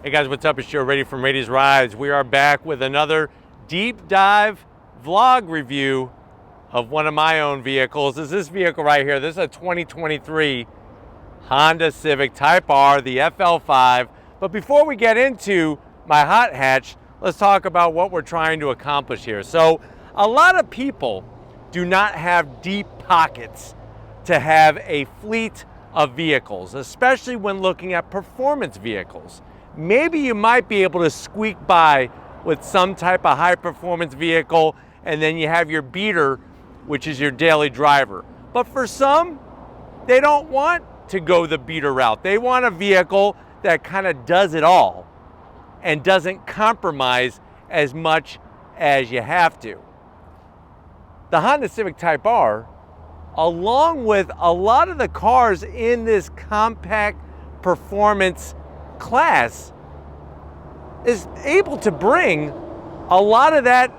Hey guys, what's up? It's Joe Rady from Rady's Rides. We are back with another deep dive vlog review of one of my own vehicles. This is this vehicle right here. This is a 2023 Honda Civic Type R, the FL5. But before we get into my hot hatch, let's talk about what we're trying to accomplish here. So a lot of people do not have deep pockets to have a fleet of vehicles, especially when looking at performance vehicles. Maybe you might be able to squeak by with some type of high performance vehicle, and then you have your beater, which is your daily driver. But for some, they don't want to go the beater route. They want a vehicle that kind of does it all and doesn't compromise as much as you have to. The Honda Civic Type R, along with a lot of the cars in this compact performance class, is able to bring a lot of that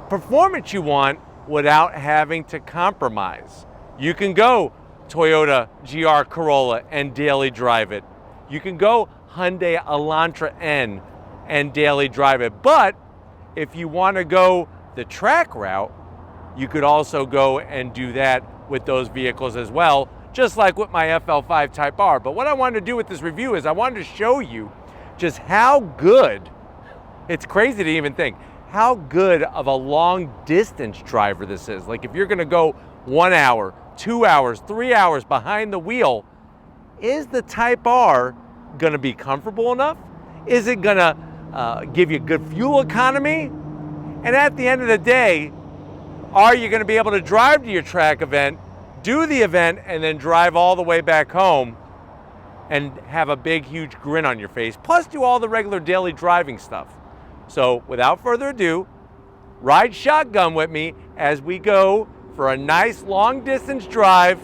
performance you want without having to compromise. You can go Toyota GR Corolla and daily drive it. You can go Hyundai Elantra N and daily drive it. But if you want to go the track route, you could also go and do that with those vehicles as well, just like with my FL5 Type R. But what I wanted to do with this review is I wanted to show you just how good, it's crazy to even think, how good of a long distance driver this is. Like if you're gonna go 1 hour, 2 hours, 3 hours behind the wheel, is the Type R gonna be comfortable enough? Is it gonna give you good fuel economy? And at the end of the day, are you gonna be able to drive to your track event, do the event, and then drive all the way back home and have a big, huge grin on your face, plus do all the regular daily driving stuff? So without further ado, ride shotgun with me as we go for a nice long distance drive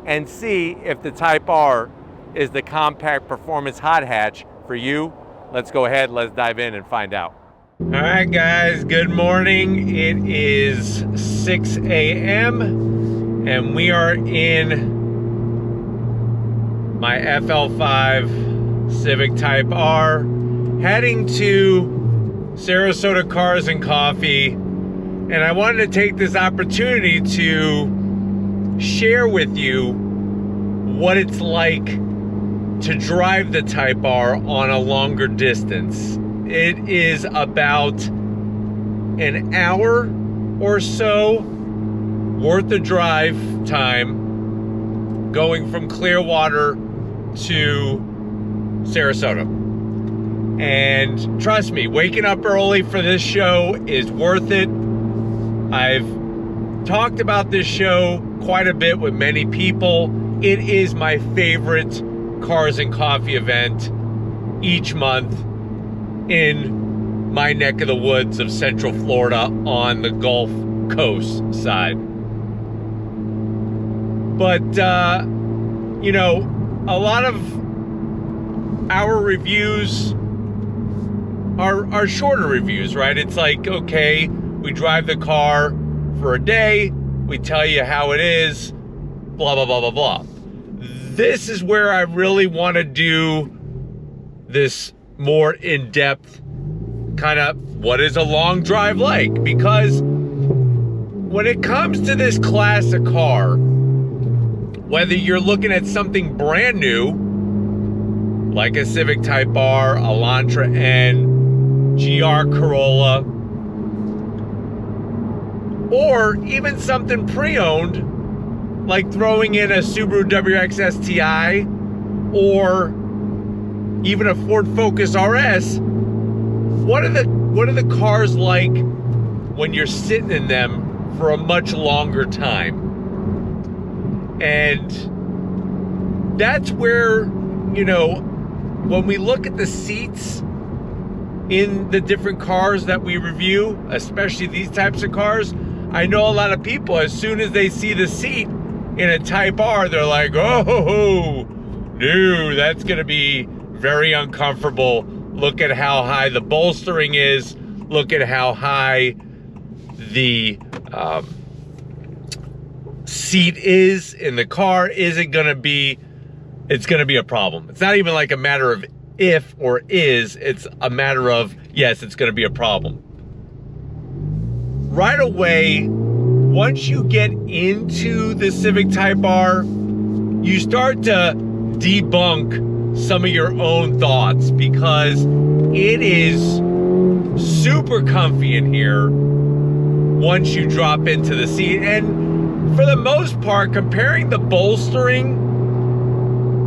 and see if the Type R is the compact performance hot hatch for you. Let's go ahead, let's dive in and find out. All right, guys, good morning. It is 6 a.m. and we are in my FL5 Civic Type R, heading to Sarasota Cars and Coffee. And I wanted to take this opportunity to share with you what it's like to drive the Type R on a longer distance. It is about an hour or so worth of drive time going from Clearwater to Sarasota. And trust me, waking up early for this show is worth it. I've talked about this show quite a bit with many people. It is my favorite Cars and Coffee event each month in my neck of the woods of Central Florida on the Gulf Coast side. But, you know, a lot of our reviews are shorter reviews, right? It's like, okay, we drive the car for a day, we tell you how it is, blah, blah, blah, blah, blah. This is where I really want to do this more in-depth kind of what is a long drive like, because when it comes to this class of car, whether you're looking at something brand new like a Civic Type R, Elantra N, GR Corolla, or even something pre-owned like throwing in a Subaru WRX STI or even a Ford Focus RS, what are the cars like when you're sitting in them for a much longer time? And that's where, you know, when we look at the seats in the different cars that we review, especially these types of cars, I know a lot of people, as soon as they see the seat in a Type R, they're like, oh, no, that's gonna be very uncomfortable. Look at how high the bolstering is. Look at how high the seat is in the car. It's gonna be a problem. It's not even like a matter of if or is, it's a matter of, yes, it's going to be a problem. Right away, once you get into the Civic Type R, you start to debunk some of your own thoughts, because it is super comfy in here once you drop into the seat. And for the most part, comparing the bolstering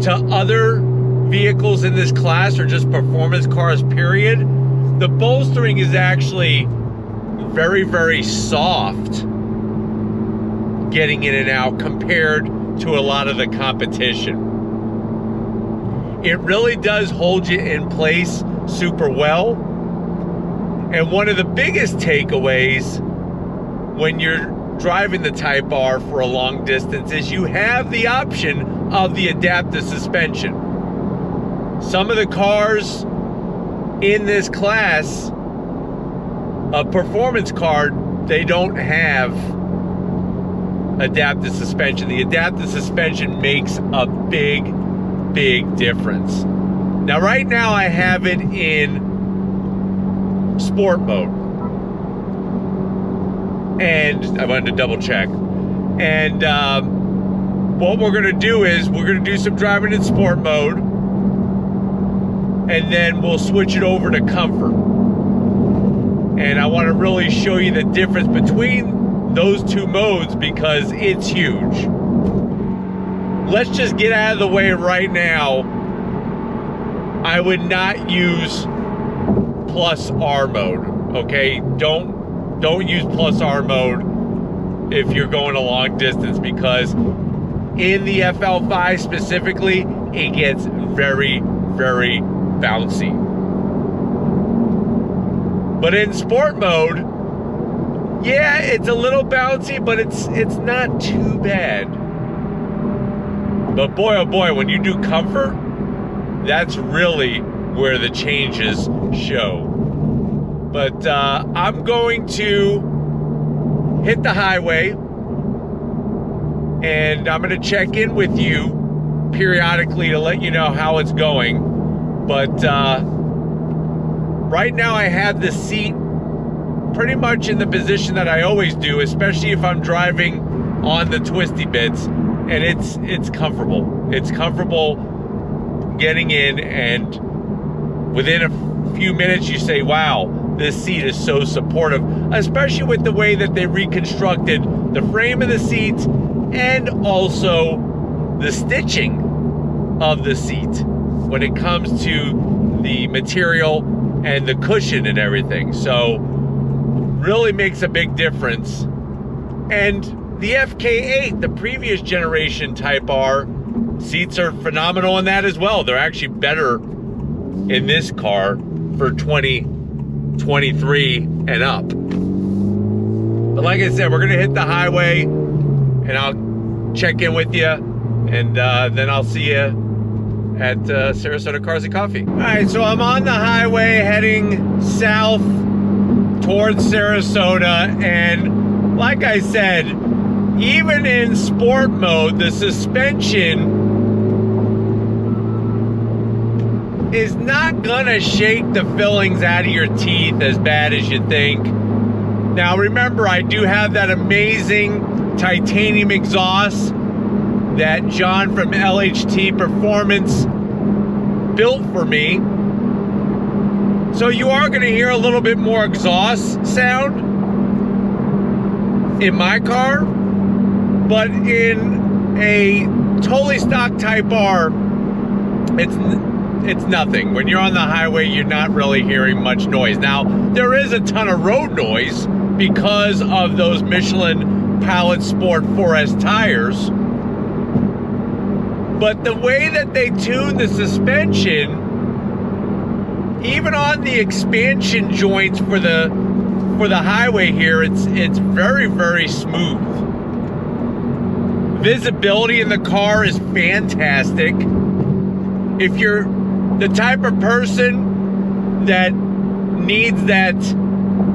to other vehicles in this class, or just performance cars period, the bolstering is actually very, very soft getting in and out compared to a lot of the competition. It really does hold you in place super well. And one of the biggest takeaways when you're driving the Type R for a long distance is you have the option of the adaptive suspension. Some of the cars in this class, a performance car, they don't have adaptive suspension. The adaptive suspension makes a big difference. Now, right now I have it in sport mode, and I wanted to double check. And what we're gonna do is we're gonna do some driving in sport mode, and then we'll switch it over to comfort. And I want to really show you the difference between those two modes, because it's huge. Let's just get out of the way right now. I would not use plus R mode, okay? Don't use plus R mode if you're going a long distance, because in the FL5 specifically, it gets very bouncy. But in sport mode, yeah, it's a little bouncy, but it's not too bad. But boy, oh boy, when you do comfort, that's really where the changes show. But I'm going to hit the highway, and I'm going to check in with you periodically to let you know how it's going. But right now I have the seat pretty much in the position that I always do, especially if I'm driving on the twisty bits, and it's comfortable. It's comfortable getting in, and within a few minutes you say, wow, this seat is so supportive, especially with the way that they reconstructed the frame of the seat and also the stitching of the seat when it comes to the material and the cushion and everything. So really makes a big difference. And the FK8, the previous generation Type R, seats are phenomenal in that as well. They're actually better in this car for 2023 and up. But like I said, we're gonna hit the highway, and I'll check in with you, and then I'll see you at Sarasota Cars and Coffee. All right, so I'm on the highway heading south towards Sarasota, and like I said, even in sport mode, the suspension is not gonna shake the fillings out of your teeth as bad as you think. Now remember, I do have that amazing titanium exhaust that John from LHT Performance built for me. So you are gonna hear a little bit more exhaust sound in my car, but in a totally stock Type R, it's nothing. When you're on the highway, you're not really hearing much noise. Now, there is a ton of road noise because of those Michelin Pilot Sport 4S tires. But the way that they tune the suspension, even on the expansion joints for the highway here, it's very smooth. Visibility in the car is fantastic. If you're the type of person that needs that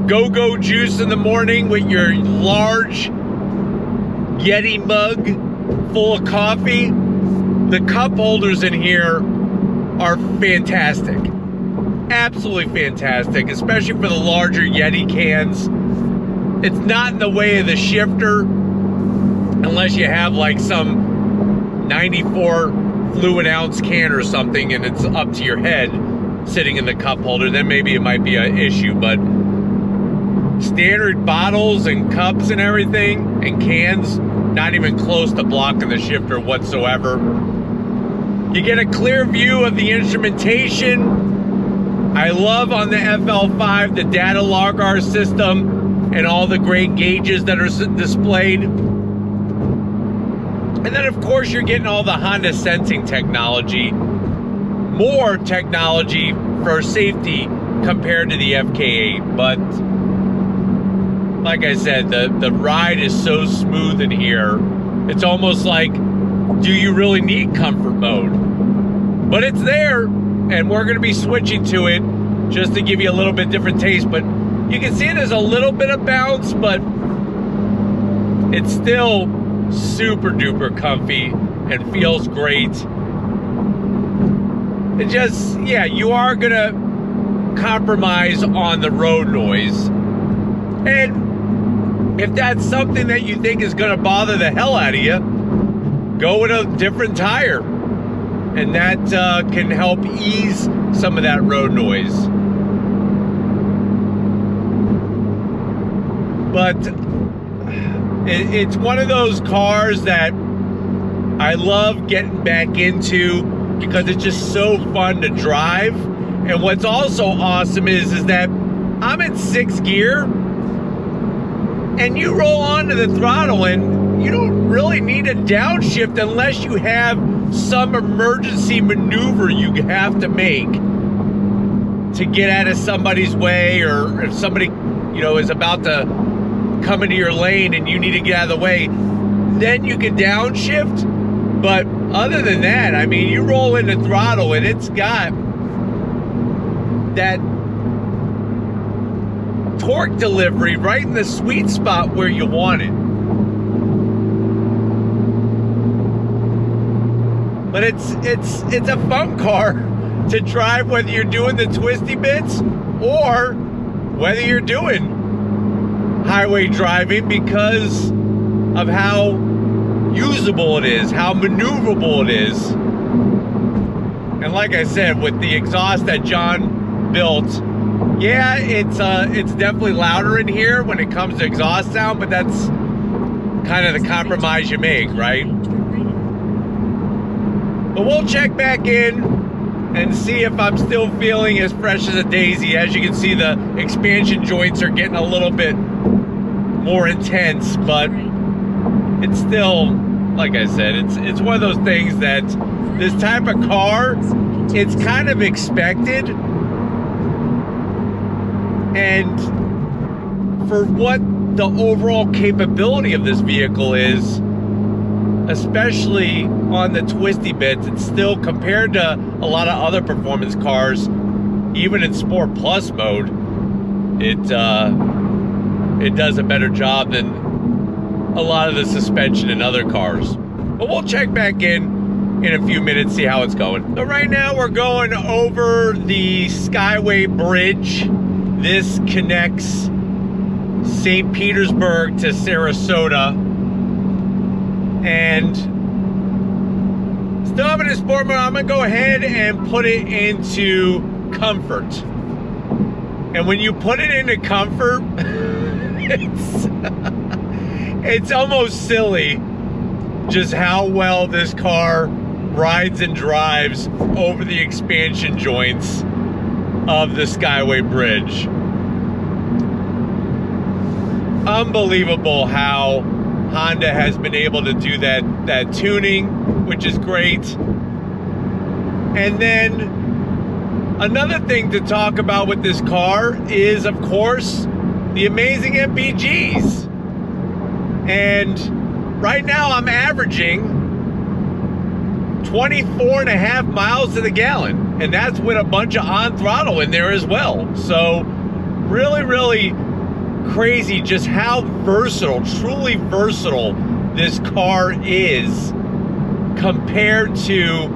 go-go juice in the morning with your large Yeti mug full of coffee, the cup holders in here are fantastic. Absolutely fantastic, especially for the larger Yeti cans. It's not in the way of the shifter, unless you have like some 94 fluid ounce can or something and it's up to your head sitting in the cup holder, then maybe it might be an issue. But standard bottles and cups and everything and cans, not even close to blocking the shifter whatsoever. You get a clear view of the instrumentation. I love on the FL5 the data logger system and all the great gauges that are displayed. And then of course you're getting all the Honda sensing technology, more technology for safety compared to the FK8. But like I said, the ride is so smooth in here. It's almost like, do you really need comfort mode? But it's there, and we're gonna be switching to it just to give you a little bit different taste. But you can see there's a little bit of bounce, but it's still super duper comfy and feels great. It just, yeah, you are gonna compromise on the road noise. And if that's something that you think is gonna bother the hell out of you, go with a different tire. And that can help ease some of that road noise. But it's one of those cars that I love getting back into because it's just so fun to drive. And what's also awesome is that I'm in 6th gear and you roll onto the throttle and you don't really need a downshift unless you have some emergency maneuver you have to make to get out of somebody's way, or if somebody, you know, is about to come into your lane and you need to get out of the way, then you can downshift. But other than that, I mean, you roll in the throttle and it's got that torque delivery right in the sweet spot where you want it. But it's a fun car to drive, whether you're doing the twisty bits or whether you're doing highway driving, because of how usable it is, how maneuverable it is. And like I said, with the exhaust that John built, yeah, it's definitely louder in here when it comes to exhaust sound, but that's kind of the compromise you make, right? But we'll check back in and see if I'm still feeling as fresh as a daisy. As you can see, the expansion joints are getting a little bit more intense, but it's still, like I said, it's one of those things that this type of car, it's kind of expected. And for what the overall capability of this vehicle is, especially on the twisty bits, it's still, compared to a lot of other performance cars, even in Sport Plus mode, it does a better job than a lot of the suspension in other cars. But we'll check back in a few minutes, see how it's going. So right now we're going over the Skyway Bridge. This connects St. Petersburg to Sarasota. And still having a sport mode, I'm gonna go ahead and put it into comfort. And when you put it into comfort, it's almost silly just how well this car rides and drives over the expansion joints of the Skyway Bridge. Unbelievable how Honda has been able to do that tuning, which is great. And then another thing to talk about with this car is, of course, the amazing MPGs. And right now I'm averaging 24.5 miles to the gallon, and that's with a bunch of on throttle in there as well. So really, really crazy just how versatile, truly versatile this car is compared to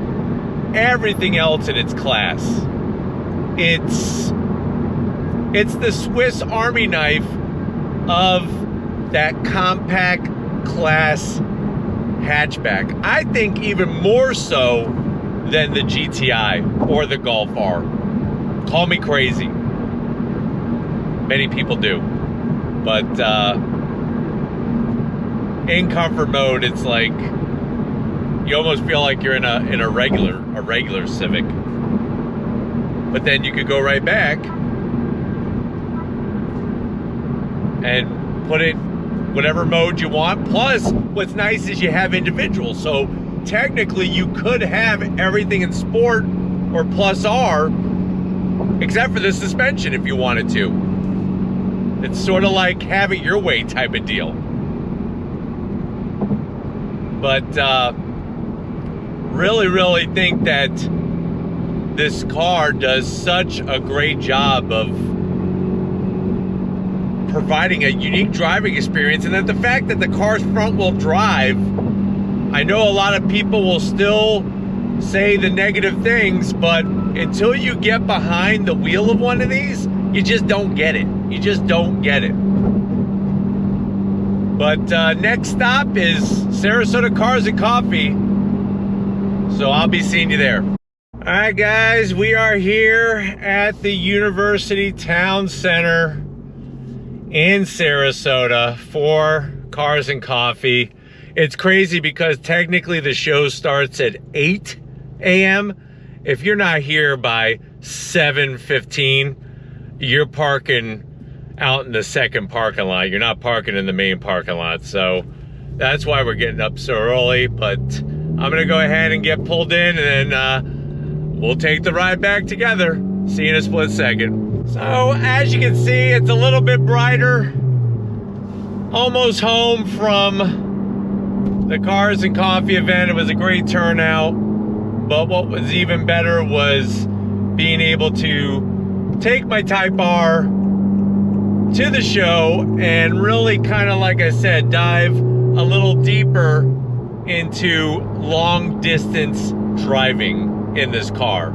everything else in its class. It's the Swiss Army knife of that compact class hatchback. I think even more so than the GTI or the Golf R. Call me crazy. Many people do. But in comfort mode, it's like you almost feel like you're in a regular Civic. But then you could go right back and put it whatever mode you want. Plus, what's nice is you have individual. So technically you could have everything in Sport or Plus R, except for the suspension if you wanted to. It's sort of like have it your way type of deal. But really think that this car does such a great job of providing a unique driving experience, and that the fact that the car's front wheel drive, I know a lot of people will still say the negative things, but until you get behind the wheel of one of these, you just don't get it. You just don't get it. But next stop is Sarasota Cars and Coffee, so I'll be seeing you there. All right, guys, we are here at the University Town Center in Sarasota for Cars and Coffee. It's crazy because technically the show starts at 8 a.m. If you're not here by 7:15, you're parking out in the second parking lot. You're not parking in the main parking lot. So that's why we're getting up so early. But I'm gonna go ahead and get pulled in, and then we'll take the ride back together. See you in a split second. So as you can see, it's a little bit brighter. Almost home from the Cars and Coffee event. It was a great turnout. But what was even better was being able to take my Type R to the show and really kind of, like I said, dive a little deeper into long distance driving in this car.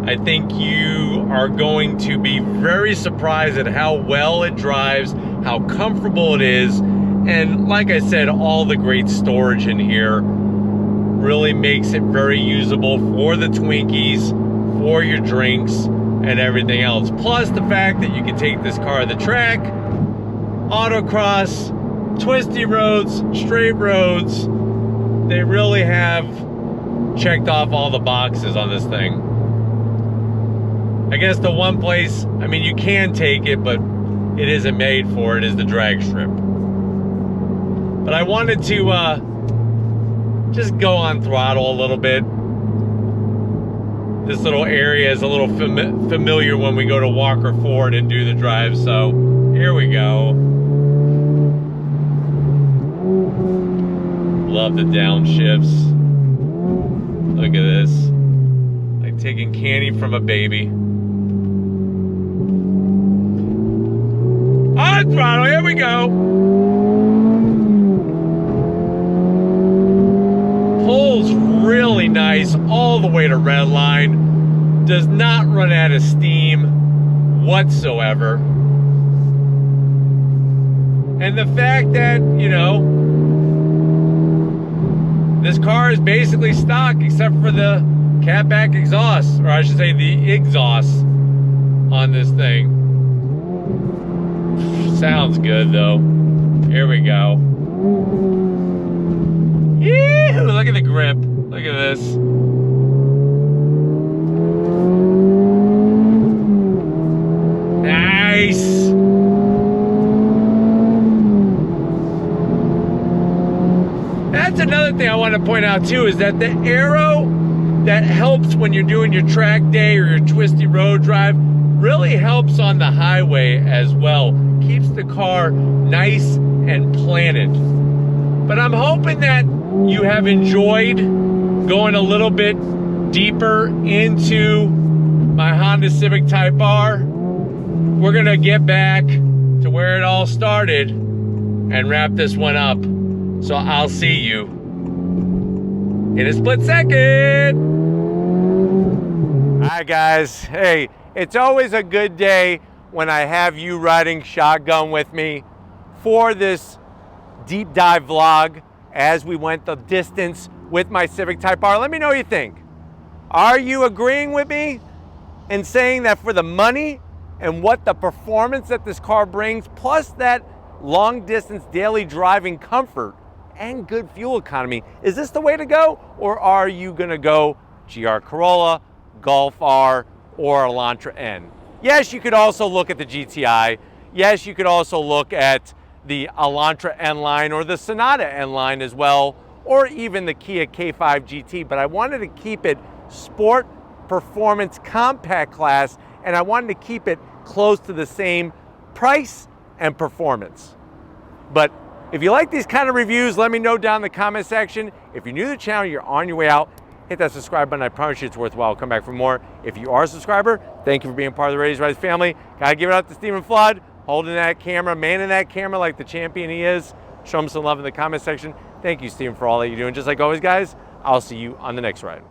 I think you are going to be very surprised at how well it drives, how comfortable it is, and like I said, all the great storage in here really makes it very usable for the Twinkies, for your drinks, and everything else. Plus the fact that you can take this car to the track, autocross, twisty roads, straight roads. They really have checked off all the boxes on this thing. I guess the one place, I mean, you can take it, but it isn't made for it, is the drag strip. But I wanted to just go on throttle a little bit. This little area is a little familiar when we go to Walker Ford and do the drive, so here we go. Love the downshifts. Look at this. Like taking candy from a baby. On throttle, here we go. Pulls really nice all the way to redline. Does not run out of steam whatsoever. And the fact that, you know, this car is basically stock except for the catback exhaust, or I should say the exhaust on this thing. Sounds good though. Here we go. Yee-hoo, look at the grip. Look at this. Nice. That's another thing I want to point out too, is that the aero that helps when you're doing your track day or your twisty road drive really helps on the highway as well. Keeps the car nice and planted. But I'm hoping that you have enjoyed going a little bit deeper into my Honda Civic Type R. We're gonna get back to where it all started and wrap this one up. So I'll see you in a split second. right, guys. Hey, it's always a good day when I have you riding shotgun with me for this deep dive vlog as we went the distance with my Civic Type R. Let me know what you think. Are you agreeing with me in saying that for the money and what the performance that this car brings, plus that long distance daily driving comfort and good fuel economy, is this the way to go? Or are you gonna go GR Corolla, Golf R, or Elantra N? Yes, you could also look at the GTI. Yes, you could also look at the Elantra N line or the Sonata N line as well, or even the Kia K5 GT, but I wanted to keep it sport, performance, compact class, and I wanted to keep it close to the same price and performance. But if you like these kind of reviews, let me know down in the comment section. If you're new to the channel, you're on your way out, hit that subscribe button. I promise you it's worthwhile. Come back for more. If you are a subscriber, thank you for being part of the Raised Rise family. Gotta give it up to Stephen Flood, holding that camera, manning that camera like the champion he is. Show him some love in the comment section. Thank you, Stephen, for all that you're doing. Just like always, guys, I'll see you on the next ride.